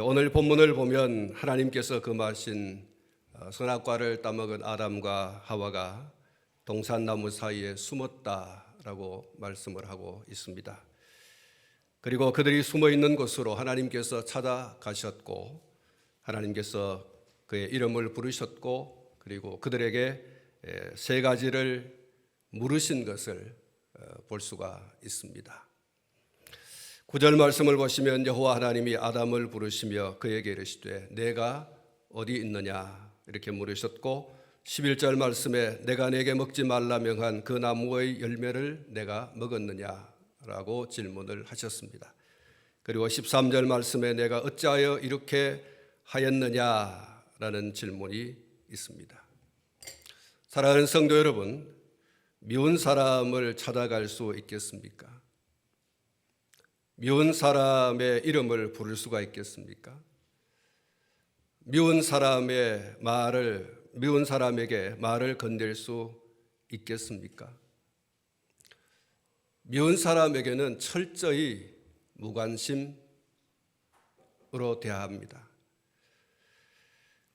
오늘 본문을 보면 하나님께서 금하신 선악과를 따먹은 아담과 하와가 동산나무 사이에 숨었다라고 말씀을 하고 있습니다. 그리고 그들이 숨어 있는 곳으로 하나님께서 찾아가셨고 하나님께서 그의 이름을 부르셨고 그리고 그들에게 세 가지를 물으신 것을 볼 수가 있습니다. 9절 말씀을 보시면 여호와 하나님이 아담을 부르시며 그에게 이르시되 내가 어디 있느냐 이렇게 물으셨고 11절 말씀에 내가 내게 먹지 말라 명한 그 나무의 열매를 내가 먹었느냐라고 질문을 하셨습니다. 그리고 13절 말씀에 내가 어찌하여 이렇게 하였느냐라는 질문이 있습니다. 사랑하는 성도 여러분, 미운 사람을 찾아갈 수 있겠습니까? 미운 사람의 이름을 부를 수가 있겠습니까? 미운 사람에게 말을 건넬 수 있겠습니까? 미운 사람에게는 철저히 무관심으로 대합니다.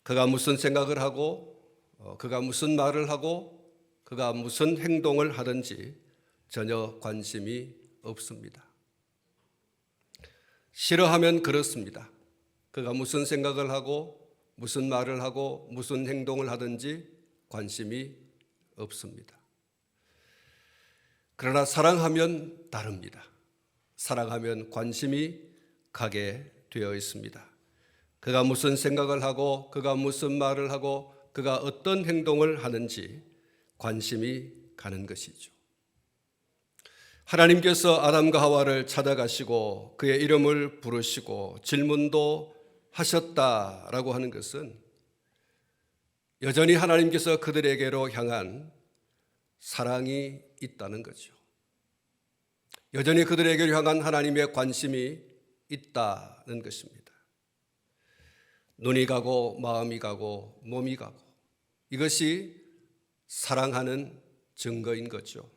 그가 무슨 생각을 하고 그가 무슨 말을 하고 그가 무슨 행동을 하든지 전혀 관심이 없습니다. 싫어하면 그렇습니다. 그가 무슨 생각을 하고 무슨 말을 하고 무슨 행동을 하든지 관심이 없습니다. 그러나 사랑하면 다릅니다. 사랑하면 관심이 가게 되어 있습니다. 그가 무슨 생각을 하고 그가 무슨 말을 하고 그가 어떤 행동을 하는지 관심이 가는 것이죠. 하나님께서 아담과 하와를 찾아가시고 그의 이름을 부르시고 질문도 하셨다라고 하는 것은 여전히 하나님께서 그들에게로 향한 사랑이 있다는 거죠. 여전히 그들에게로 향한 하나님의 관심이 있다는 것입니다. 눈이 가고 마음이 가고 몸이 가고 이것이 사랑하는 증거인 거죠.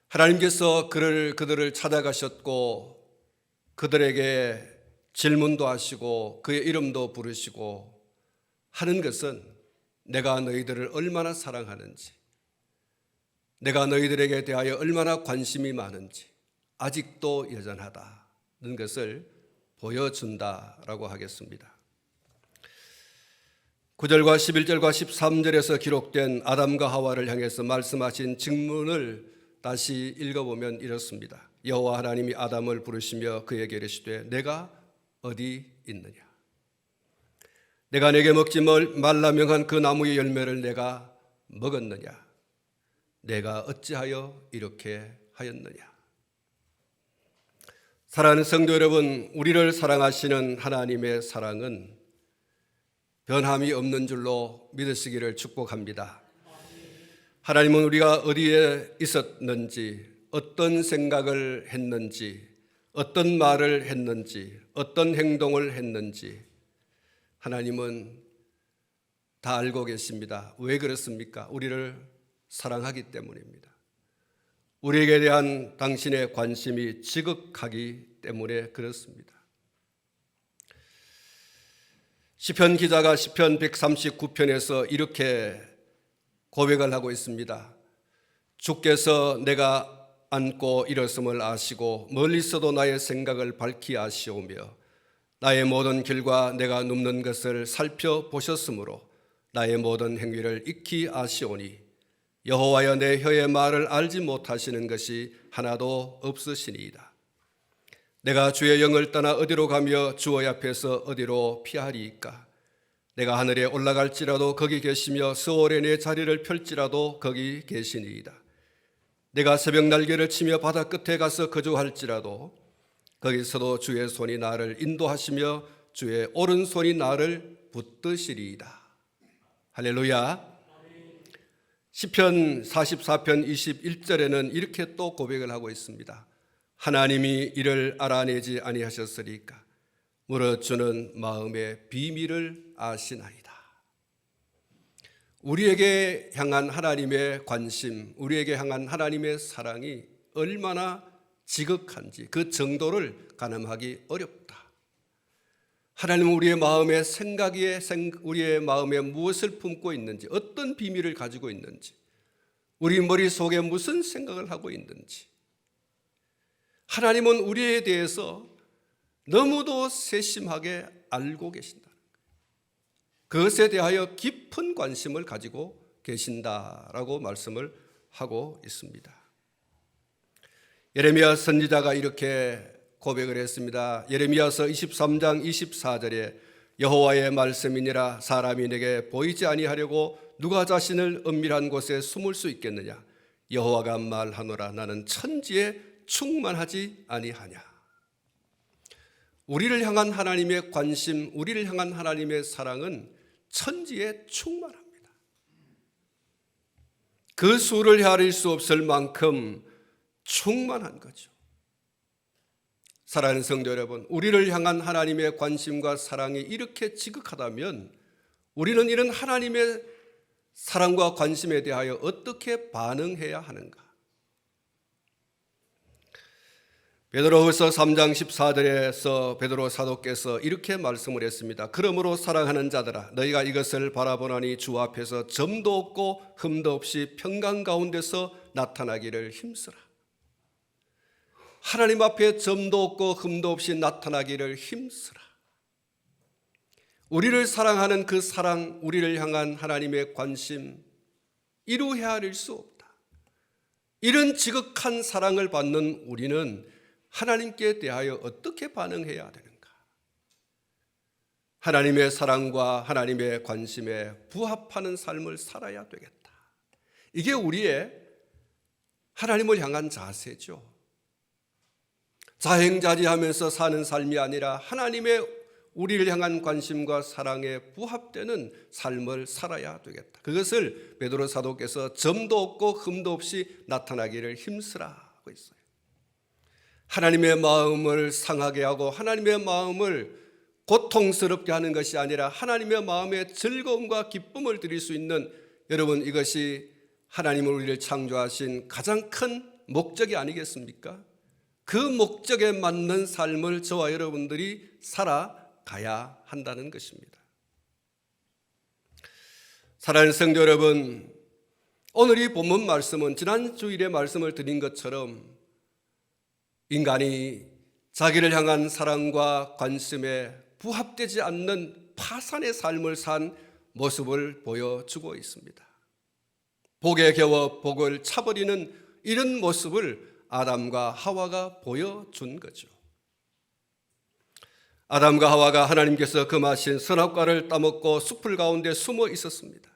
하나님께서 그들을 찾아가셨고 그들에게 질문도 하시고 그의 이름도 부르시고 하는 것은 내가 너희들을 얼마나 사랑하는지, 내가 너희들에게 대하여 얼마나 관심이 많은지 아직도 여전하다는 것을 보여준다라고 하겠습니다. 9절과 11절과 13절에서 기록된 아담과 하와를 향해서 말씀하신 증문을 다시 읽어보면 이렇습니다. 여호와 하나님이 아담을 부르시며 그에게 이르시되 내가 어디 있느냐? 내가 내게 먹지 말라 명한 그 나무의 열매를 내가 먹었느냐? 내가 어찌하여 이렇게 하였느냐? 사랑하는 성도 여러분, 우리를 사랑하시는 하나님의 사랑은 변함이 없는 줄로 믿으시기를 축복합니다. 하나님은 우리가 어디에 있었는지, 어떤 생각을 했는지, 어떤 말을 했는지, 어떤 행동을 했는지 하나님은 다 알고 계십니다. 왜 그렇습니까? 우리를 사랑하기 때문입니다. 우리에게 대한 당신의 관심이 지극하기 때문에 그렇습니다. 시편 기자가 시편 139편에서 이렇게 고백을 하고 있습니다. 주께서 내가 앉고 일었음을 아시고 멀리서도 나의 생각을 밝히 아시오며 나의 모든 길과 내가 눕는 것을 살펴보셨으므로 나의 모든 행위를 익히 아시오니 여호와여 내 혀의 말을 알지 못하시는 것이 하나도 없으시니이다. 내가 주의 영을 떠나 어디로 가며 주의 앞에서 어디로 피하리이까? 내가 하늘에 올라갈지라도 거기 계시며 스올에 내 자리를 펼지라도 거기 계시니이다. 내가 새벽 날개를 치며 바다 끝에 가서 거주할지라도 거기서도 주의 손이 나를 인도하시며 주의 오른손이 나를 붙드시리이다. 할렐루야. 시편 44편 21절에는 이렇게 또 고백을 하고 있습니다. 하나님이 이를 알아내지 아니하셨으리까? 물어주는 마음의 비밀을 아시나이다. 우리에게 향한 하나님의 관심, 우리에게 향한 하나님의 사랑이 얼마나 지극한지 그 정도를 가늠하기 어렵다. 하나님은 우리의 마음의 생각에 우리의 마음에 무엇을 품고 있는지, 어떤 비밀을 가지고 있는지, 우리 머릿속에 무슨 생각을 하고 있는지, 하나님은 우리에 대해서 너무도 세심하게 알고 계신다는 거예요. 그것에 대하여 깊은 관심을 가지고 계신다라고 말씀을 하고 있습니다. 예레미야 선지자가 이렇게 고백을 했습니다. 예레미야서 23장 24절에 여호와의 말씀이니라 사람이 내게 보이지 아니하려고 누가 자신을 은밀한 곳에 숨을 수 있겠느냐. 여호와가 말하노라 나는 천지에 충만하지 아니하냐. 우리를 향한 하나님의 관심, 우리를 향한 하나님의 사랑은 천지에 충만합니다. 그 수를 헤아릴 수 없을 만큼 충만한 거죠. 사랑하는 성도 여러분, 우리를 향한 하나님의 관심과 사랑이 이렇게 지극하다면 우리는 이런 하나님의 사랑과 관심에 대하여 어떻게 반응해야 하는가? 베드로후서 3장 14절에서 베드로 사도께서 이렇게 말씀을 했습니다. 그러므로 사랑하는 자들아 너희가 이것을 바라보나니 주 앞에서 점도 없고 흠도 없이 평강 가운데서 나타나기를 힘쓰라. 하나님 앞에 점도 없고 흠도 없이 나타나기를 힘쓰라. 우리를 사랑하는 그 사랑, 우리를 향한 하나님의 관심, 이루 헤아릴 수 없다. 이런 지극한 사랑을 받는 우리는 하나님께 대하여 어떻게 반응해야 되는가? 하나님의 사랑과 하나님의 관심에 부합하는 삶을 살아야 되겠다. 이게 우리의 하나님을 향한 자세죠. 자행자지하면서 사는 삶이 아니라 하나님의 우리를 향한 관심과 사랑에 부합되는 삶을 살아야 되겠다. 그것을 베드로 사도께서 점도 없고 흠도 없이 나타나기를 힘쓰라 하고 있어요. 하나님의 마음을 상하게 하고 하나님의 마음을 고통스럽게 하는 것이 아니라 하나님의 마음에 즐거움과 기쁨을 드릴 수 있는, 여러분, 이것이 하나님을 우리를 창조하신 가장 큰 목적이 아니겠습니까? 그 목적에 맞는 삶을 저와 여러분들이 살아가야 한다는 것입니다. 사랑하는 성도 여러분, 오늘 이 본문 말씀은 지난 주일에 말씀을 드린 것처럼 인간이 자기를 향한 사랑과 관심에 부합되지 않는 파산의 삶을 산 모습을 보여주고 있습니다. 복에 겨워 복을 차버리는 이런 모습을 아담과 하와가 보여준 거죠. 아담과 하와가 하나님께서 금하신 선악과를 따먹고 숲을 가운데 숨어 있었습니다.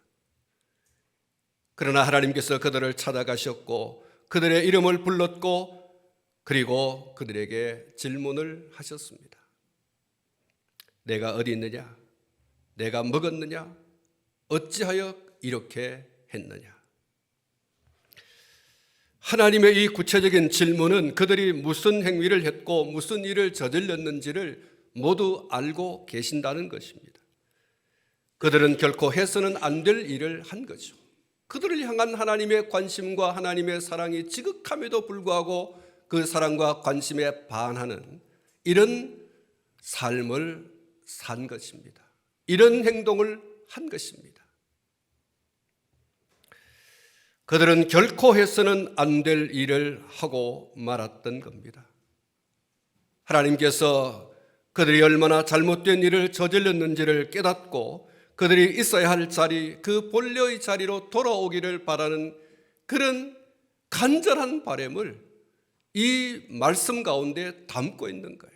그러나 하나님께서 그들을 찾아가셨고 그들의 이름을 불렀고 그리고 그들에게 질문을 하셨습니다. 내가 어디 있느냐? 내가 먹었느냐? 어찌하여 이렇게 했느냐? 하나님의 이 구체적인 질문은 그들이 무슨 행위를 했고 무슨 일을 저질렀는지를 모두 알고 계신다는 것입니다. 그들은 결코 해서는 안 될 일을 한 거죠. 그들을 향한 하나님의 관심과 하나님의 사랑이 지극함에도 불구하고 그 사랑과 관심에 반하는 이런 삶을 산 것입니다. 이런 행동을 한 것입니다. 그들은 결코 해서는 안 될 일을 하고 말았던 겁니다. 하나님께서 그들이 얼마나 잘못된 일을 저질렀는지를 깨닫고 그들이 있어야 할 자리, 그 본래의 자리로 돌아오기를 바라는 그런 간절한 바람을 이 말씀 가운데 담고 있는 거예요.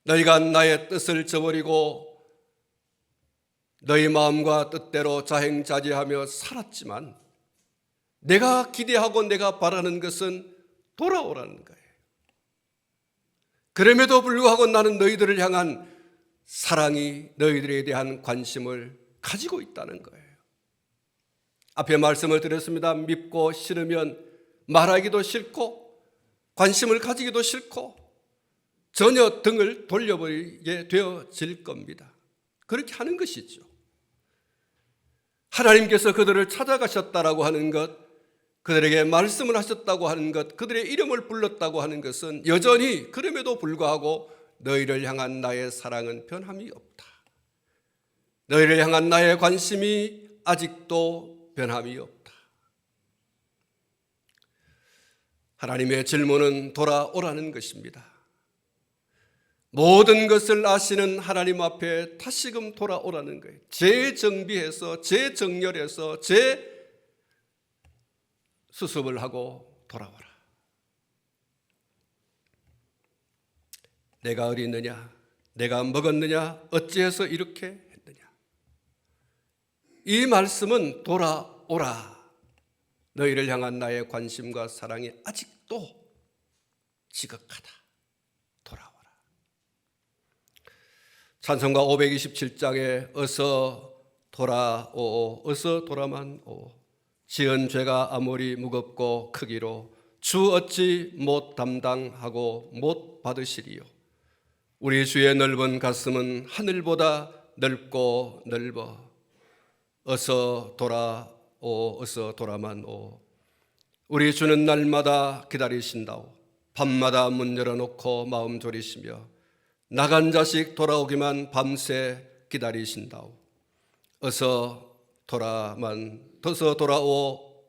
너희가 나의 뜻을 저버리고 너희 마음과 뜻대로 자행자지하며 살았지만 내가 기대하고 내가 바라는 것은 돌아오라는 거예요. 그럼에도 불구하고 나는 너희들을 향한 사랑이, 너희들에 대한 관심을 가지고 있다는 거예요. 앞에 말씀을 드렸습니다. 밉고 싫으면 말하기도 싫고 관심을 가지기도 싫고 전혀 등을 돌려버리게 되어질 겁니다. 그렇게 하는 것이죠. 하나님께서 그들을 찾아가셨다라고 하는 것, 그들에게 말씀을 하셨다고 하는 것, 그들의 이름을 불렀다고 하는 것은 여전히 그럼에도 불구하고 너희를 향한 나의 사랑은 변함이 없다. 너희를 향한 나의 관심이 아직도 변함이 없다. 하나님의 질문은 돌아오라는 것입니다. 모든 것을 아시는 하나님 앞에 다시금 돌아오라는 거예요. 재정비해서, 재정렬해서, 재수습을 하고 돌아오라. 내가 어리느냐? 내가 먹었느냐? 어찌해서 이렇게 했느냐? 이 말씀은 돌아오라. 너희를 향한 나의 관심과 사랑이 아직도 지극하다. 돌아오라. 찬송가 527장에 어서 돌아오, 어서 돌아만 오. 지은 죄가 아무리 무겁고 크기로 주 어찌 못 담당하고 못 받으시리요. 우리 주의 넓은 가슴은 하늘보다 넓고 넓어. 어서 돌아오, 어서 돌아만 오. 우리 주는 날마다 기다리신다오. 밤마다 문 열어놓고 마음 졸이시며 나간 자식 돌아오기만 밤새 기다리신다오. 어서 돌아오,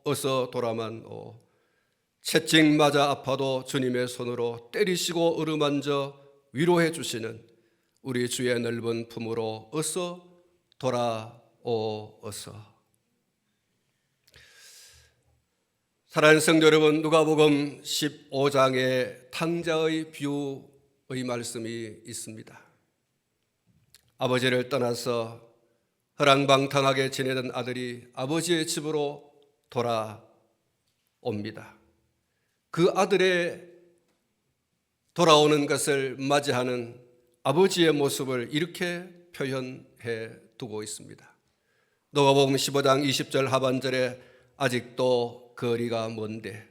어서 돌아만 오. 채찍 맞아 아파도 주님의 손으로 때리시고 어루만져 위로해 주시는 우리 주의 넓은 품으로 어서 돌아오, 어서. 사랑하는 성도 여러분, 누가복음 15장에 탕자의 비유의 말씀이 있습니다. 아버지를 떠나서 허랑방탕하게 지내던 아들이 아버지의 집으로 돌아옵니다. 그 아들의 돌아오는 것을 맞이하는 아버지의 모습을 이렇게 표현해 두고 있습니다. 누가복음 15장 20절 하반절에 아직도 거리가 먼데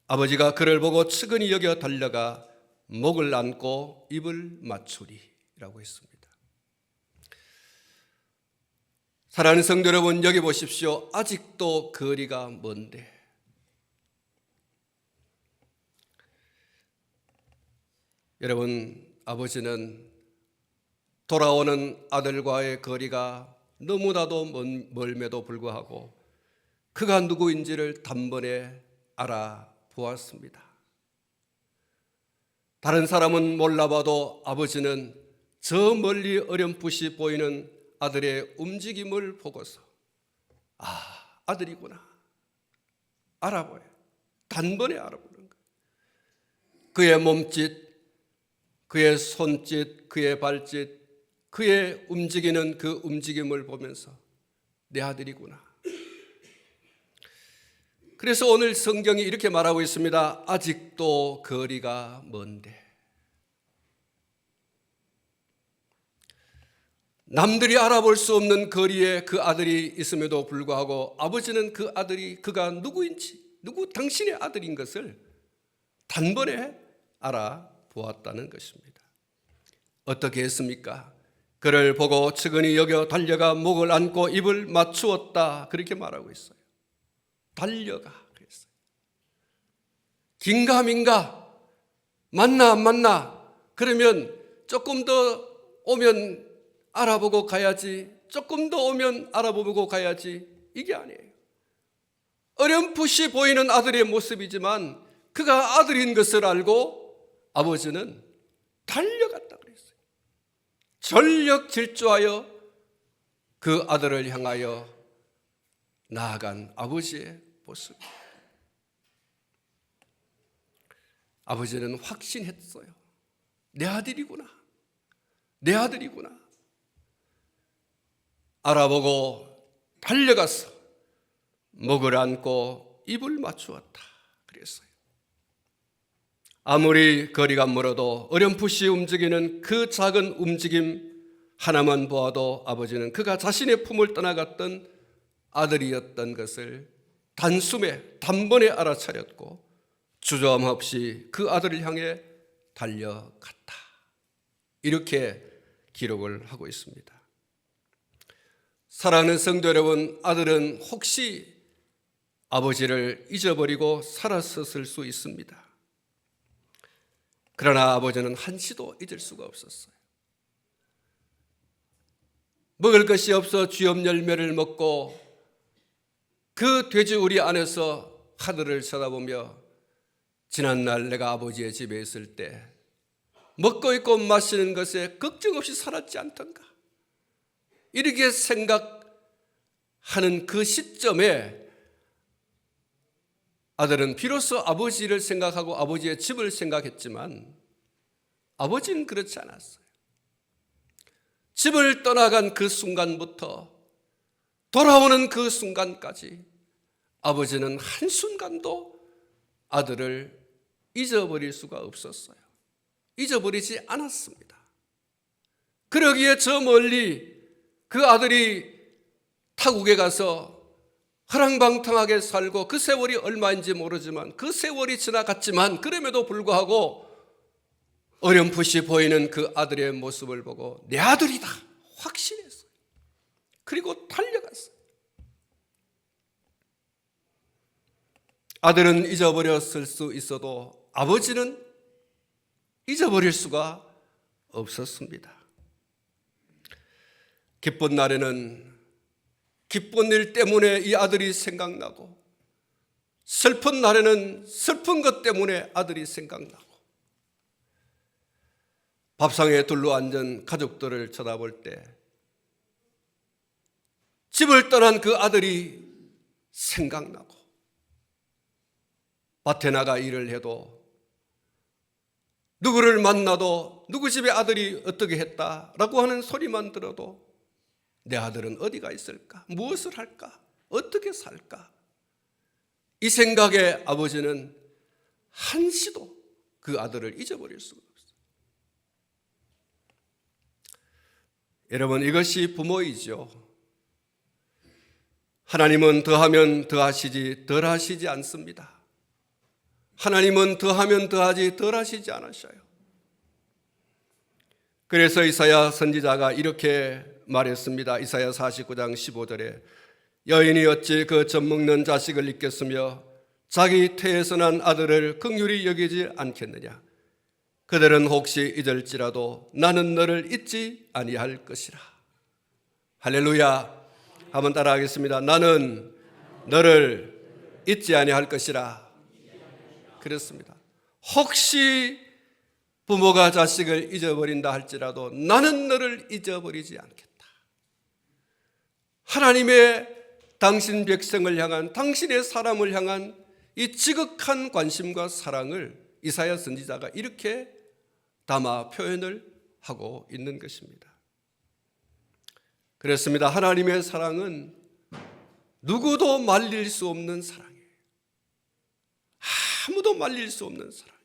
아버지가 그를 보고 측은히 여겨 달려가 목을 안고 입을 맞추리라고 했습니다. 사랑하는 성도 여러분, 여기 보십시오. 아직도 거리가 먼데. 여러분, 아버지는 돌아오는 아들과의 거리가 너무나도 멀음에도 불구하고 그가 누구인지를 단번에 알아보았습니다. 다른 사람은 몰라봐도 아버지는 저 멀리 어렴풋이 보이는 아들의 움직임을 보고서 아들이구나 알아봐요. 단번에 알아보는 거예요. 그의 몸짓, 그의 손짓, 그의 발짓, 그의 움직이는 그 움직임을 보면서 내 아들이구나. 그래서 오늘 성경이 이렇게 말하고 있습니다. 아직도 거리가 먼데. 남들이 알아볼 수 없는 거리에 그 아들이 있음에도 불구하고 아버지는 그 아들이 그가 누구인지, 당신의 아들인 것을 단번에 알아보았다는 것입니다. 어떻게 했습니까? 그를 보고 측은히 여겨 달려가 목을 안고 입을 맞추었다. 그렇게 말하고 있어요. 달려가 그랬어요. 긴가민가, 맞나 안 맞나, 그러면 조금 더 오면 알아보고 가야지, 조금 더 오면 알아보고 가야지, 이게 아니에요. 어렴풋이 보이는 아들의 모습이지만 그가 아들인 것을 알고 아버지는 달려갔다 그랬어요. 전력 질주하여 그 아들을 향하여 나아간 아버지의 모습. 아버지는 확신했어요. 내 아들이구나. 내 아들이구나. 알아보고 달려가서 목을 안고 입을 맞추었다. 그랬어요. 아무리 거리가 멀어도 어렴풋이 움직이는 그 작은 움직임 하나만 보아도 아버지는 그가 자신의 품을 떠나갔던 아들이었던 것을 단번에 알아차렸고 주저함 없이 그 아들을 향해 달려갔다. 이렇게 기록을 하고 있습니다. 사랑하는 성도 여러분, 아들은 혹시 아버지를 잊어버리고 살았었을 수 있습니다. 그러나 아버지는 한시도 잊을 수가 없었어요. 먹을 것이 없어 쥐염 열매를 먹고 그 돼지우리 안에서 하늘을 쳐다보며 지난날 내가 아버지의 집에 있을 때 먹고 있고 마시는 것에 걱정 없이 살았지 않던가, 이렇게 생각하는 그 시점에 아들은 비로소 아버지를 생각하고 아버지의 집을 생각했지만 아버지는 그렇지 않았어요. 집을 떠나간 그 순간부터 돌아오는 그 순간까지 아버지는 한순간도 아들을 잊어버릴 수가 없었어요. 잊어버리지 않았습니다. 그러기에 저 멀리 그 아들이 타국에 가서 허랑방탕하게 살고 그 세월이 얼마인지 모르지만 그 세월이 지나갔지만 그럼에도 불구하고 어렴풋이 보이는 그 아들의 모습을 보고 내 아들이다 확신했어요. 그리고 달려갔어요. 아들은 잊어버렸을 수 있어도 아버지는 잊어버릴 수가 없었습니다. 기쁜 날에는 기쁜 일 때문에 이 아들이 생각나고, 슬픈 날에는 슬픈 것 때문에 아들이 생각나고, 밥상에 둘러앉은 가족들을 쳐다볼 때 집을 떠난 그 아들이 생각나고, 밭에 나가 일을 해도 누구를 만나도 누구 집의 아들이 어떻게 했다라고 하는 소리만 들어도 내 아들은 어디가 있을까? 무엇을 할까? 어떻게 살까? 이 생각에 아버지는 한시도 그 아들을 잊어버릴 수가 없어요. 여러분, 이것이 부모이죠. 하나님은 더하면 더하시지 덜하시지 않습니다. 하나님은 더하면 더하지 덜하시지 않으셔요. 그래서 이사야 선지자가 이렇게 말했습니다. 이사야 49장 15절에 여인이 어찌 그 젖먹는 자식을 잊겠으며 자기 태에서 난 아들을 긍휼히 여기지 않겠느냐. 그들은 혹시 잊을지라도 나는 너를 잊지 아니할 것이라. 할렐루야. 한번 따라하겠습니다. 나는 너를 잊지 아니할 것이라. 그렇습니다. 혹시 부모가 자식을 잊어버린다 할지라도 나는 너를 잊어버리지 않겠다. 하나님의 당신 백성을 향한, 당신의 사람을 향한 이 지극한 관심과 사랑을 이사야 선지자가 이렇게 담아 표현을 하고 있는 것입니다. 그렇습니다. 하나님의 사랑은 누구도 말릴 수 없는 사랑이에요. 아무도 말릴 수 없는 사랑이에요.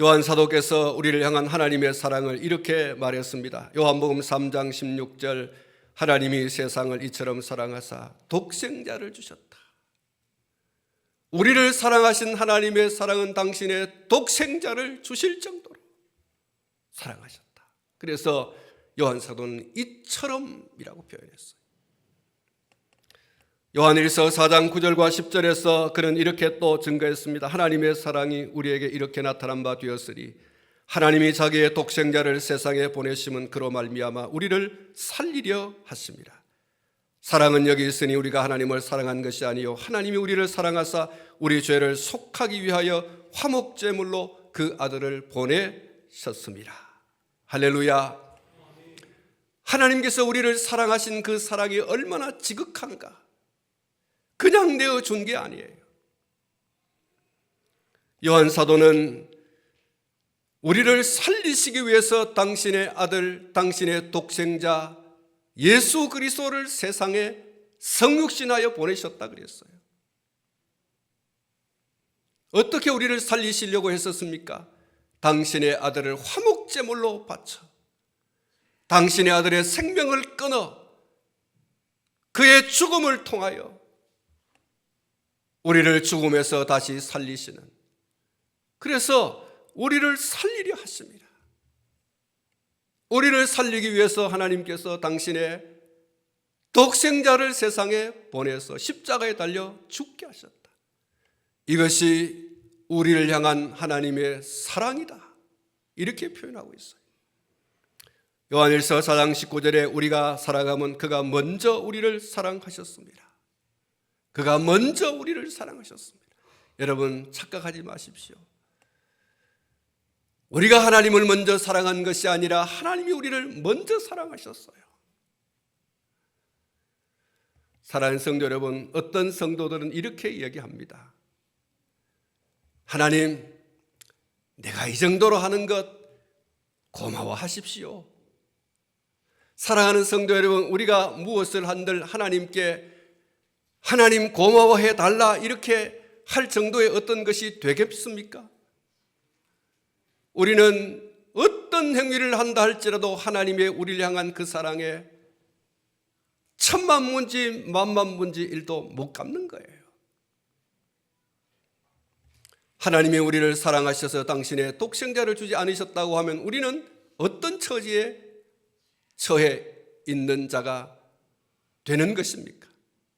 요한 사도께서 우리를 향한 하나님의 사랑을 이렇게 말했습니다. 요한복음 3장 16절 하나님이 세상을 이처럼 사랑하사 독생자를 주셨다. 우리를 사랑하신 하나님의 사랑은 당신의 독생자를 주실 정도로 사랑하셨다. 그래서 요한 사도는 이처럼이라고 표현했어요. 요한일서 4장 9절과 10절에서 그는 이렇게 또 증거했습니다. 하나님의 사랑이 우리에게 이렇게 나타난 바 되었으니 하나님이 자기의 독생자를 세상에 보내심은 그로 말미암아 우리를 살리려 하심이라. 사랑은 여기 있으니 우리가 하나님을 사랑한 것이 아니요 하나님이 우리를 사랑하사 우리 죄를 속하기 위하여 화목제물로 그 아들을 보내셨습니다. 할렐루야. 하나님께서 우리를 사랑하신 그 사랑이 얼마나 지극한가. 그냥 내어준 게 아니에요. 요한 사도는 우리를 살리시기 위해서 당신의 아들, 당신의 독생자 예수 그리스도를 세상에 성육신하여 보내셨다 그랬어요. 어떻게 우리를 살리시려고 했었습니까? 당신의 아들을 화목제물로 바쳐 당신의 아들의 생명을 끊어 그의 죽음을 통하여 우리를 죽음에서 다시 살리시는, 그래서 우리를 살리려 하십니다. 우리를 살리기 위해서 하나님께서 당신의 독생자를 세상에 보내서 십자가에 달려 죽게 하셨다. 이것이 우리를 향한 하나님의 사랑이다. 이렇게 표현하고 있어요. 요한일서 4장 19절에 우리가 살아가면 그가 먼저 우리를 사랑하셨습니다. 그가 먼저 우리를 사랑하셨습니다. 여러분 착각하지 마십시오. 우리가 하나님을 먼저 사랑한 것이 아니라 하나님이 우리를 먼저 사랑하셨어요. 사랑하는 성도 여러분, 어떤 성도들은 이렇게 이야기합니다. 하나님, 내가 이 정도로 하는 것 고마워하십시오. 사랑하는 성도 여러분, 우리가 무엇을 한들 하나님께 하나님 고마워해 달라 이렇게 할 정도의 어떤 것이 되겠습니까? 우리는 어떤 행위를 한다 할지라도 하나님의 우리를 향한 그 사랑에 천만문지 만만문지 일도 못 갚는 거예요. 하나님이 우리를 사랑하셔서 당신의 독생자를 주지 않으셨다고 하면 우리는 어떤 처지에 처해 있는 자가 되는 것입니까?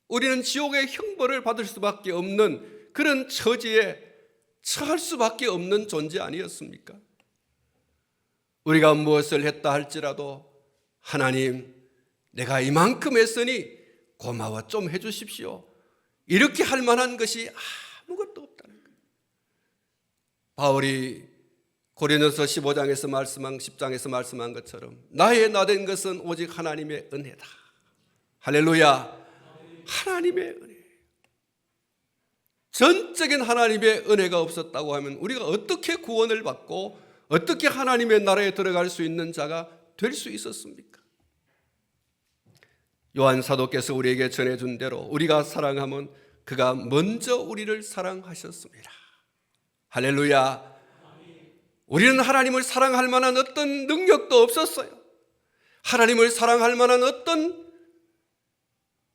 우리는 지옥의 형벌을 받을 수밖에 없는 그런 처지에 처할 수밖에 없는 존재 아니었습니까? 우리가 무엇을 했다 할지라도 하나님, 내가 이만큼 했으니 고마워 좀 해주십시오. 이렇게 할 만한 것이 아무것도 없다는 거예요. 바울이 고린도서 15장에서 말씀한 10장에서 말씀한 것처럼 나의 나된 것은 오직 하나님의 은혜다. 할렐루야. 하나님의 은혜. 전적인 하나님의 은혜가 없었다고 하면 우리가 어떻게 구원을 받고 어떻게 하나님의 나라에 들어갈 수 있는 자가 될 수 있었습니까? 요한 사도께서 우리에게 전해준 대로 우리가 사랑하면 그가 먼저 우리를 사랑하셨습니다. 할렐루야. 우리는 하나님을 사랑할 만한 어떤 능력도 없었어요. 하나님을 사랑할 만한 어떤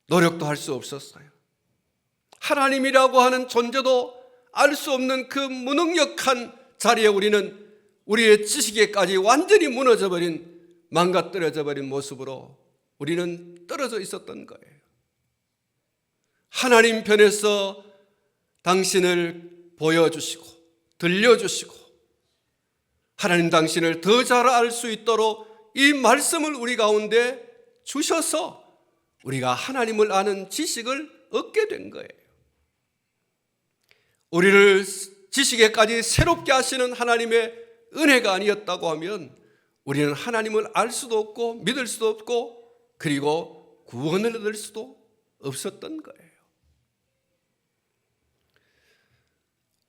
노력도 할 수 없었어요. 하나님이라고 하는 존재도 알 수 없는 그 무능력한 자리에 우리는 우리의 지식에까지 완전히 무너져버린, 망가뜨려져버린 모습으로 우리는 떨어져 있었던 거예요. 하나님 편에서 당신을 보여주시고 들려주시고 하나님 당신을 더 잘 알 수 있도록 이 말씀을 우리 가운데 주셔서 우리가 하나님을 아는 지식을 얻게 된 거예요. 우리를 지식에까지 새롭게 하시는 하나님의 은혜가 아니었다고 하면 우리는 하나님을 알 수도 없고 믿을 수도 없고 그리고 구원을 얻을 수도 없었던 거예요.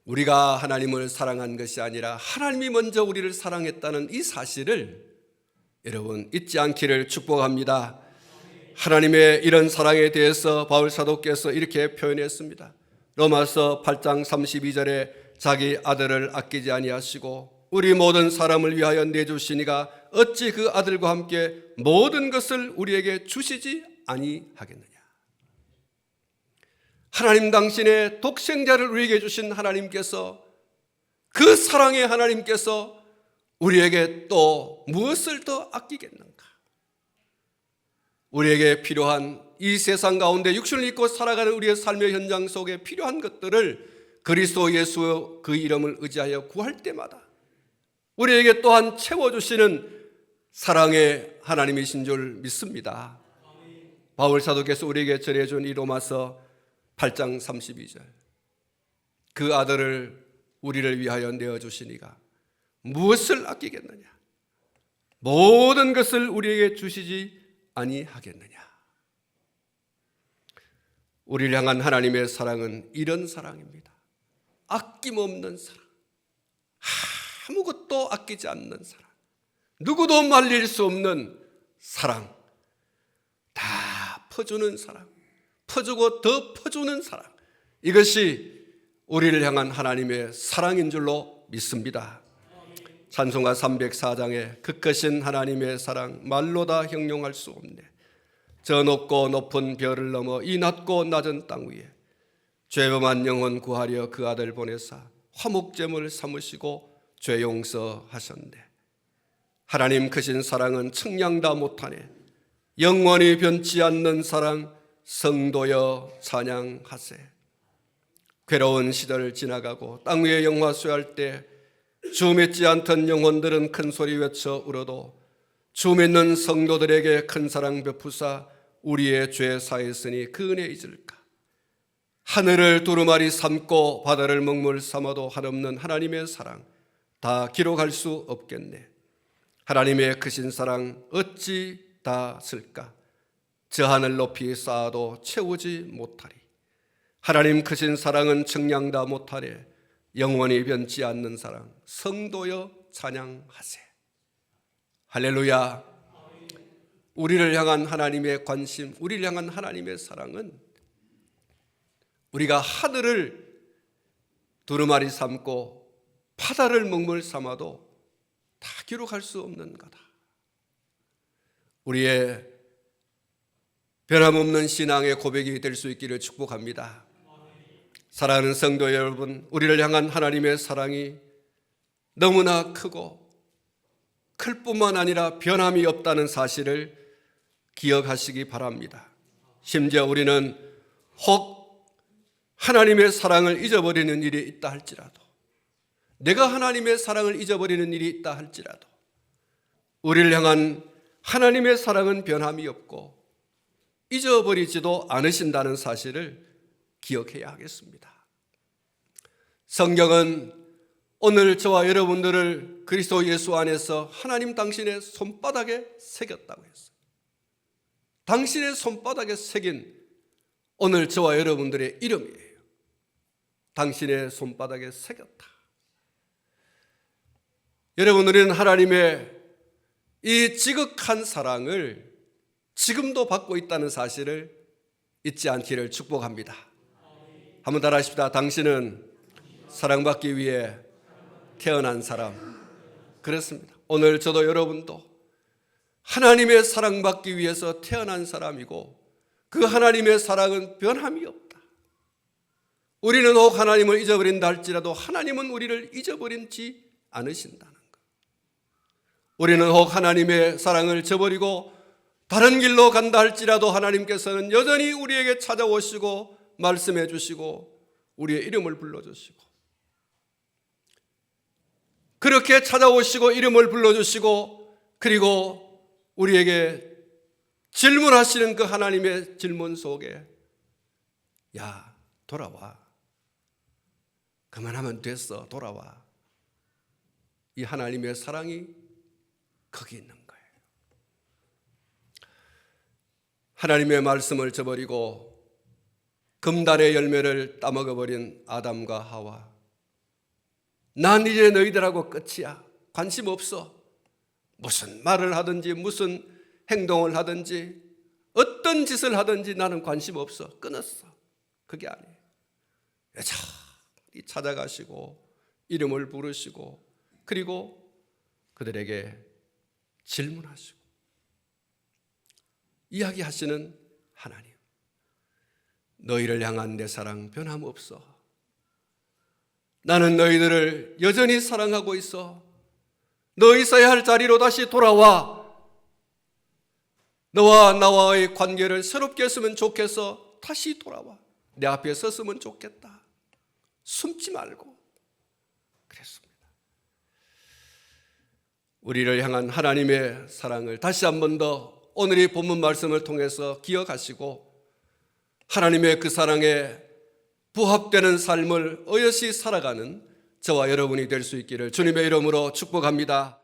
우리가 하나님을 사랑한 것이 아니라 하나님이 먼저 우리를 사랑했다는 이 사실을 여러분 잊지 않기를 축복합니다. 하나님의 이런 사랑에 대해서 바울 사도께서 이렇게 표현했습니다. 로마서 8장 32절에 자기 아들을 아끼지 아니하시고 우리 모든 사람을 위하여 내주시니가 어찌 그 아들과 함께 모든 것을 우리에게 주시지 아니하겠느냐. 하나님 당신의 독생자를 우리에게 주신 하나님께서, 그 사랑의 하나님께서 우리에게 또 무엇을 더 아끼겠는가? 우리에게 필요한 이 세상 가운데 육신을 입고 살아가는 우리의 삶의 현장 속에 필요한 것들을 그리스도 예수 그 이름을 의지하여 구할 때마다 우리에게 또한 채워주시는 사랑의 하나님이신 줄 믿습니다. 바울 사도께서 우리에게 전해준 이 로마서 8장 32절, 그 아들을 우리를 위하여 내어주시니가 무엇을 아끼겠느냐? 모든 것을 우리에게 주시지 아니하겠느냐? 우리를 향한 하나님의 사랑은 이런 사랑입니다. 아낌없는 사랑, 아무것도 아끼지 않는 사랑, 누구도 말릴 수 없는 사랑, 다 퍼주는 사랑, 퍼주고 더 퍼주는 사랑, 이것이 우리를 향한 하나님의 사랑인 줄로 믿습니다. 찬송가 304장에 그 크신 하나님의 사랑 말로 다 형용할 수 없네. 저 높고 높은 별을 넘어 이 낮고 낮은 땅 위에 죄범한 영혼 구하려 그 아들 보내사 화목제물 삼으시고 죄 용서하셨네. 하나님 크신 사랑은 측량다 못하네. 영원히 변치 않는 사랑 성도여 찬양하세. 괴로운 시절을 지나가고 땅 위에 영화 수여할 때 주 믿지 않던 영혼들은 큰 소리 외쳐 울어도 주 믿는 성도들에게 큰 사랑 베푸사 우리의 죄 사했으니 그 은혜 잊을까. 하늘을 두루마리 삼고 바다를 먹물 삼아도 한없는 하나님의 사랑 다 기록할 수 없겠네. 하나님의 크신 사랑 어찌 다 쓸까. 저 하늘 높이 쌓아도 채우지 못하리. 하나님 크신 사랑은 측량다 못하리. 영원히 변치 않는 사랑 성도여 찬양하세. 할렐루야. 우리를 향한 하나님의 관심, 우리를 향한 하나님의 사랑은 우리가 하늘을 두루마리 삼고 바다를 먹물 삼아도 다 기록할 수 없는 거다. 우리의 변함없는 신앙의 고백이 될 수 있기를 축복합니다. 사랑하는 성도 여러분, 우리를 향한 하나님의 사랑이 너무나 크고 클 뿐만 아니라 변함이 없다는 사실을 기억하시기 바랍니다. 심지어 우리는 혹 하나님의 사랑을 잊어버리는 일이 있다 할지라도, 내가 하나님의 사랑을 잊어버리는 일이 있다 할지라도 우리를 향한 하나님의 사랑은 변함이 없고 잊어버리지도 않으신다는 사실을 기억해야 하겠습니다. 성경은 오늘 저와 여러분들을 그리스도 예수 안에서 하나님 당신의 손바닥에 새겼다고 했어요. 당신의 손바닥에 새긴 오늘 저와 여러분들의 이름이에요. 당신의 손바닥에 새겼다. 여러분, 우리는 하나님의 이 지극한 사랑을 지금도 받고 있다는 사실을 잊지 않기를 축복합니다. 한번 따라하십시다. 당신은 사랑받기 위해 태어난 사람. 그렇습니다. 오늘 저도 여러분도 하나님의 사랑받기 위해서 태어난 사람이고 그 하나님의 사랑은 변함이 없다. 우리는 혹 하나님을 잊어버린다 할지라도 하나님은 우리를 잊어버리지 않으신다는 것. 우리는 혹 하나님의 사랑을 저버리고 다른 길로 간다 할지라도 하나님께서는 여전히 우리에게 찾아오시고 말씀해 주시고 우리의 이름을 불러주시고, 그렇게 찾아오시고 이름을 불러주시고 그리고 우리에게 질문하시는 그 하나님의 질문 속에 야, 돌아와. 그만하면 됐어. 돌아와. 이 하나님의 사랑이 거기 있는 거예요. 하나님의 말씀을 저버리고 금달의 열매를 따먹어버린 아담과 하와. 난 이제 너희들하고 끝이야. 관심 없어. 무슨 말을 하든지 무슨 행동을 하든지 어떤 짓을 하든지 나는 관심 없어. 끊었어. 그게 아니에요. 여전히 찾아가시고 이름을 부르시고 그리고 그들에게 질문하시고 이야기하시는 하나님. 너희를 향한 내 사랑 변함없어. 나는 너희들을 여전히 사랑하고 있어. 너 있어야 할 자리로 다시 돌아와. 너와 나와의 관계를 새롭게 했으면 좋겠어. 다시 돌아와. 내 앞에 섰으면 좋겠다. 숨지 말고 그랬습니다. 우리를 향한 하나님의 사랑을 다시 한 번 더 오늘 이 본문 말씀을 통해서 기억하시고 하나님의 그 사랑에 부합되는 삶을 어여시 살아가는 저와 여러분이 될 수 있기를 주님의 이름으로 축복합니다.